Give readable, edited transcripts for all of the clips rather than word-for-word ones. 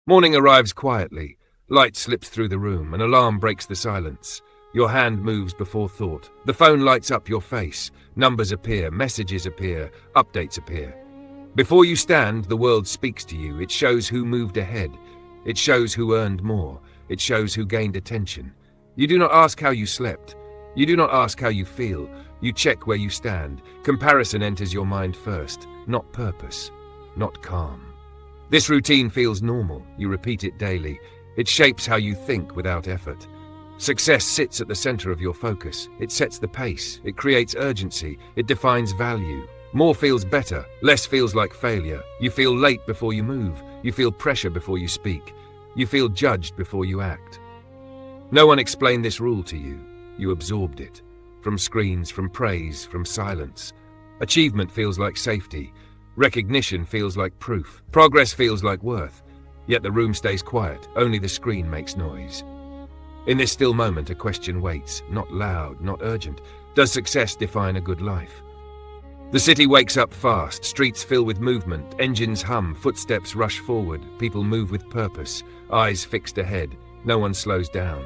Morning arrives quietly. Light slips through the room. An alarm breaks the silence. Your hand moves before thought. The phone lights up your face. Numbers appear, messages appear, updates appear. Before you stand, the world speaks to you. It shows who moved ahead. It shows who earned more. It shows who gained attention. You do not ask how you slept. You do not ask how you feel. You check where you stand. Comparison enters your mind first, not purpose, not calm. This routine feels normal. You repeat it daily. It shapes how you think without effort. Success sits at the center of your focus. It sets the pace. It creates urgency. It defines value. More feels better. Less feels like failure. You feel late before you move. You feel pressure before you speak. You feel judged before you act. No one explained this rule to you. You absorbed it. From screens, from praise, from silence. Achievement feels like safety. Recognition feels like proof. Progress feels like worth. Yet the room stays quiet. Only the screen makes noise. In this still moment, a question waits. Not loud, not urgent. Does success define a good life? The city wakes up fast. Streets fill with movement. Engines hum. Footsteps rush forward. People move with purpose. Eyes fixed ahead. No one slows down.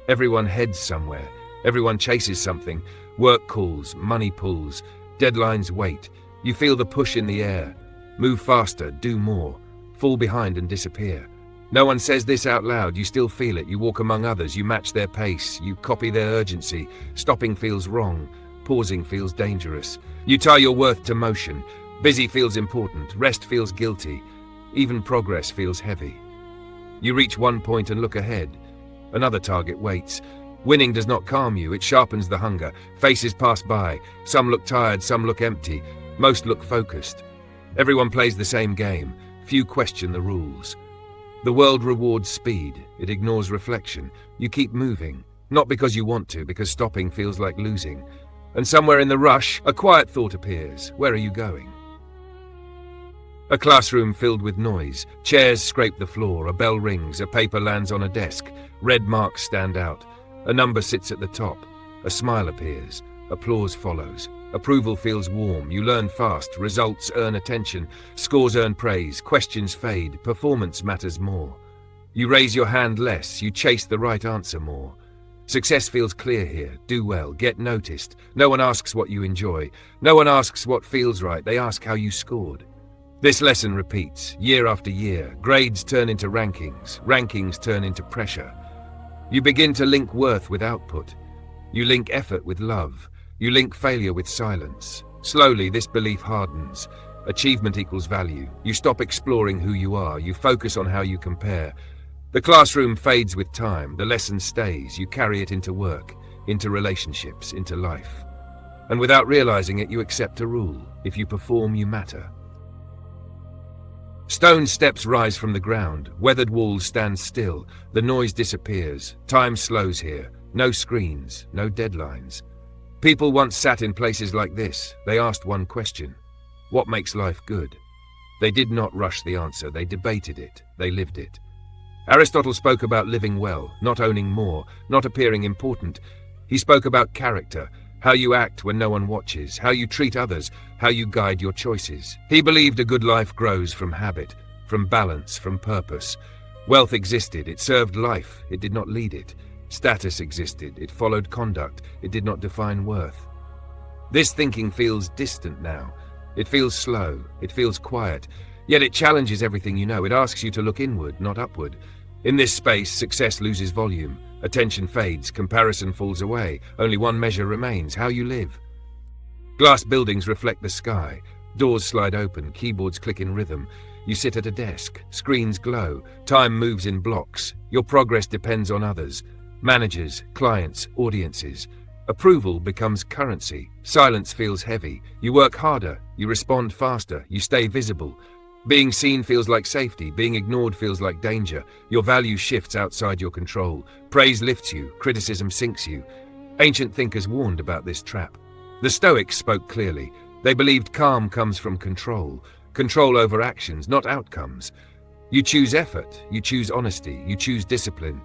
Everyone heads somewhere. Everyone chases something. Work calls. Money pulls. Deadlines wait. You feel the push in the air. Move faster, do more, fall behind and disappear. No one says this out loud, you still feel it. You walk among others, you match their pace, you copy their urgency. Stopping feels wrong, pausing feels dangerous. You tie your worth to motion. Busy feels important, rest feels guilty. Even progress feels heavy. You reach one point and look ahead. Another target waits. Winning does not calm you, it sharpens the hunger. Faces pass by. Some look tired, some look empty. Most look focused. Everyone plays the same game. Few question the rules. The world rewards speed. It ignores reflection. You keep moving, not because you want to, because stopping feels like losing. And somewhere in the rush, a quiet thought appears. Where are you going? A classroom filled with noise. Chairs scrape the floor. A bell rings. A paper lands on a desk. Red marks stand out. A number sits at the top. A smile appears. Applause follows. Approval feels warm. You learn fast. Results earn attention. Scores earn praise. Questions fade. Performance matters more. You raise your hand less. You chase the right answer more. Success feels clear here. Do well. Get noticed. No one asks what you enjoy. No one asks what feels right. They ask how you scored. This lesson repeats. Year after year. Grades turn into rankings. Rankings turn into pressure. You begin to link worth with output. You link effort with love. You link failure with silence. Slowly, this belief hardens. Achievement equals value. You stop exploring who you are. You focus on how you compare. The classroom fades with time. The lesson stays. You carry it into work, into relationships, into life. And without realizing it, you accept a rule. If you perform, you matter. Stone steps rise from the ground. Weathered walls stand still. The noise disappears. Time slows here. No screens, no deadlines. People once sat in places like this. They asked one question. What makes life good? They did not rush the answer. They debated it. They lived it. Aristotle spoke about living well, not owning more, not appearing important. He spoke about character, how you act when no one watches, how you treat others, how you guide your choices. He believed a good life grows from habit, from balance, from purpose. Wealth existed. It served life. It did not lead it. Status existed. It followed conduct. It did not define worth. This thinking feels distant now. It feels slow. It feels quiet. Yet it challenges everything you know. It asks you to look inward, not upward. In this space, success loses volume. Attention fades. Comparison falls away. Only one measure remains: how you live. Glass buildings reflect the sky. Doors slide open. Keyboards click in rhythm. You sit at a desk. Screens glow. Time moves in blocks. Your progress depends on others. Managers, clients, audiences. Approval becomes currency. Silence feels heavy. You work harder. You respond faster. You stay visible. Being seen feels like safety. Being ignored feels like danger. Your value shifts outside your control. Praise lifts you. Criticism sinks you. Ancient thinkers warned about this trap. The Stoics spoke clearly. They believed calm comes from control. Control over actions, not outcomes. You choose effort. You choose honesty. You choose discipline.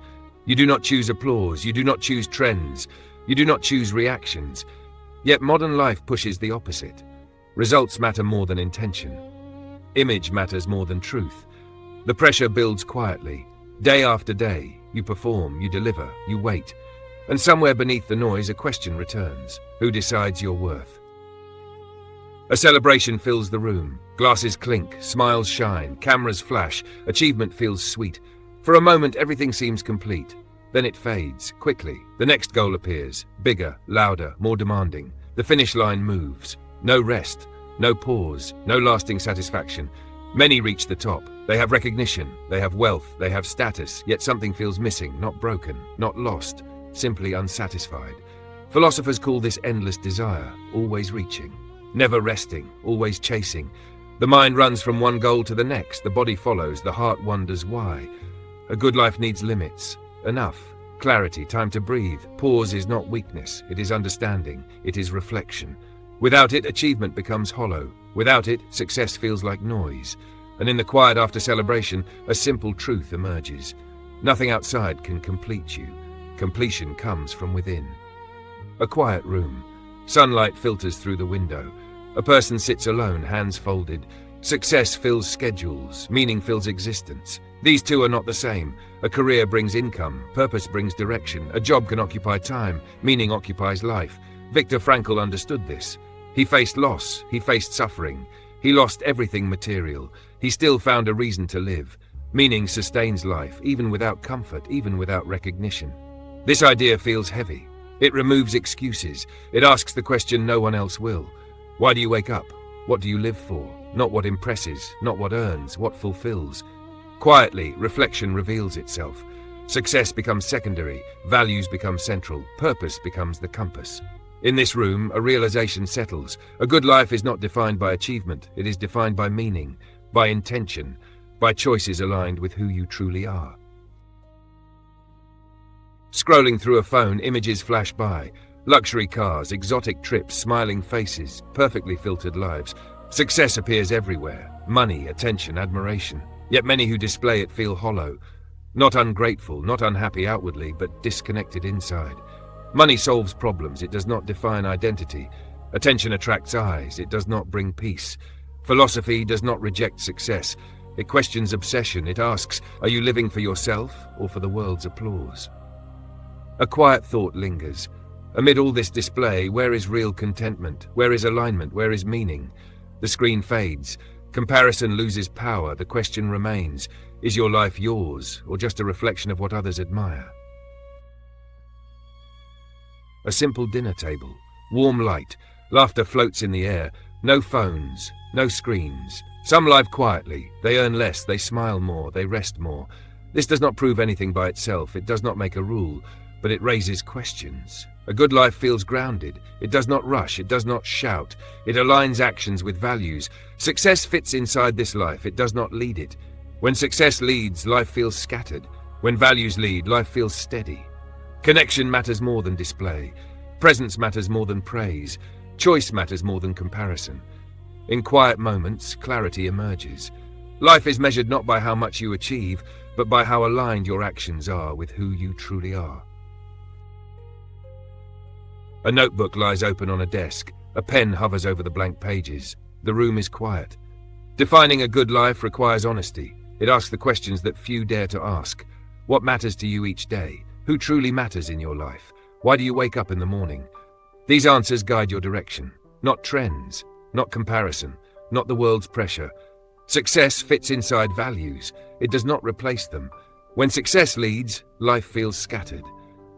You do not choose applause. You do not choose trends. You do not choose reactions. Yet modern life pushes the opposite. Results matter more than intention. Image matters more than truth. The pressure builds quietly. Day after day, you perform, you deliver, you wait. And somewhere beneath the noise, a question returns. Who decides your worth? A celebration fills the room. Glasses clink, smiles shine, cameras flash, achievement feels sweet. For a moment, everything seems complete. Then it fades, quickly. The next goal appears, bigger, louder, more demanding. The finish line moves. No rest, no pause, no lasting satisfaction. Many reach the top. They have recognition, they have wealth, they have status, yet something feels missing, not broken, not lost, simply unsatisfied. Philosophers call this endless desire, always reaching, never resting, always chasing. The mind runs from one goal to the next, the body follows, the heart wonders why. A good life needs limits. Enough, clarity, time to breathe. Pause is not weakness, it is understanding, it is reflection. Without it, achievement becomes hollow. Without it, success feels like noise. And in the quiet after celebration, a simple truth emerges. Nothing outside can complete you. Completion comes from within. A quiet room. Sunlight filters through the window. A person sits alone, hands folded. Success fills schedules. Meaning fills existence. These two are not the same. A career brings income. Purpose brings direction. A job can occupy time. Meaning occupies life. Viktor Frankl understood this. He faced loss. He faced suffering. He lost everything material. He still found a reason to live. Meaning sustains life, even without comfort, even without recognition. This idea feels heavy. It removes excuses. It asks the question no one else will. Why do you wake up? What do you live for? Not what impresses, not what earns, what fulfills. Quietly, reflection reveals itself. Success becomes secondary, values become central, purpose becomes the compass. In this room, a realization settles. A good life is not defined by achievement. It is defined by meaning, by intention, by choices aligned with who you truly are. Scrolling through a phone, images flash by. Luxury cars, exotic trips, smiling faces, perfectly filtered lives. Success appears everywhere. Money, attention, admiration. Yet many who display it feel hollow. Not ungrateful, not unhappy outwardly, but disconnected inside. Money solves problems, it does not define identity. Attention attracts eyes, it does not bring peace. Philosophy does not reject success. It questions obsession. It asks, are you living for yourself or for the world's applause? A quiet thought lingers. Amid all this display, where is real contentment? Where is alignment? Where is meaning? The screen fades. Comparison loses power. The question remains, is your life yours or just a reflection of what others admire? A simple dinner table, warm light, laughter floats in the air, no phones, no screens. Some live quietly, they earn less, they smile more, they rest more. This does not prove anything by itself, it does not make a rule, but it raises questions. A good life feels grounded, it does not rush, it does not shout, it aligns actions with values. Success fits inside this life, it does not lead it. When success leads, life feels scattered. When values lead, life feels steady. Connection matters more than display. Presence matters more than praise. Choice matters more than comparison. In quiet moments, clarity emerges. Life is measured not by how much you achieve, but by how aligned your actions are with who you truly are. A notebook lies open on a desk. A pen hovers over the blank pages. The room is quiet. Defining a good life requires honesty. It asks the questions that few dare to ask. What matters to you each day? Who truly matters in your life? Why do you wake up in the morning? These answers guide your direction. Not trends, not comparison, not the world's pressure. Success fits inside values. It does not replace them. When success leads, life feels scattered.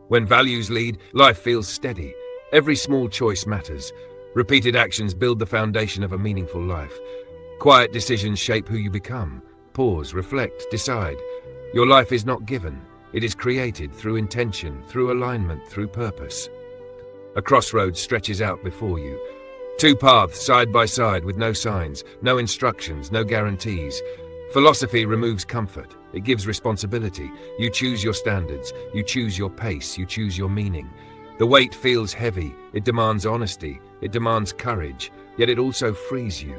When values lead, life feels steady. Every small choice matters. Repeated actions build the foundation of a meaningful life. Quiet decisions shape who you become. Pause, reflect, decide. Your life is not given. It is created through intention, through alignment, through purpose. A crossroads stretches out before you. Two paths side by side with no signs, no instructions, no guarantees. Philosophy removes comfort. It gives responsibility. You choose your standards. You choose your pace. You choose your meaning. The weight feels heavy. It demands honesty. It demands courage. Yet it also frees you.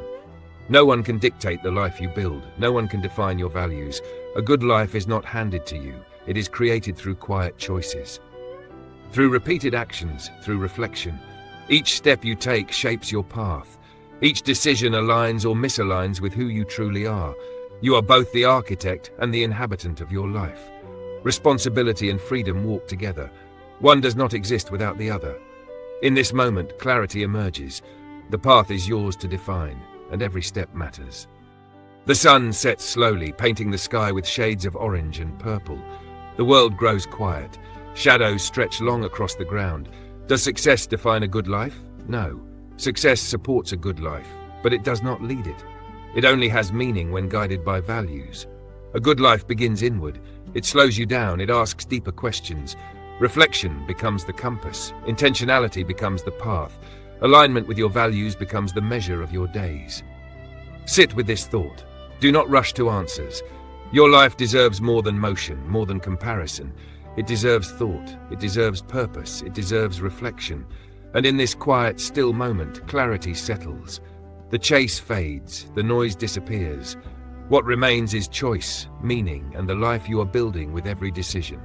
No one can dictate the life you build. No one can define your values. A good life is not handed to you. It is created through quiet choices. Through repeated actions, through reflection. Each step you take shapes your path. Each decision aligns or misaligns with who you truly are. You are both the architect and the inhabitant of your life. Responsibility and freedom walk together. One does not exist without the other. In this moment, clarity emerges. The path is yours to define, and every step matters. The sun sets slowly, painting the sky with shades of orange and purple. The world grows quiet. Shadows stretch long across the ground. Does success define a good life? No. Success supports a good life, but it does not lead it. It only has meaning when guided by values. A good life begins inward. It slows you down. It asks deeper questions. Reflection becomes the compass. Intentionality becomes the path. Alignment with your values becomes the measure of your days. Sit with this thought. Do not rush to answers. Your life deserves more than motion, more than comparison. It deserves thought. It deserves purpose. It deserves reflection. And in this quiet, still moment, clarity settles. The chase fades. The noise disappears. What remains is choice, meaning, and the life you are building with every decision.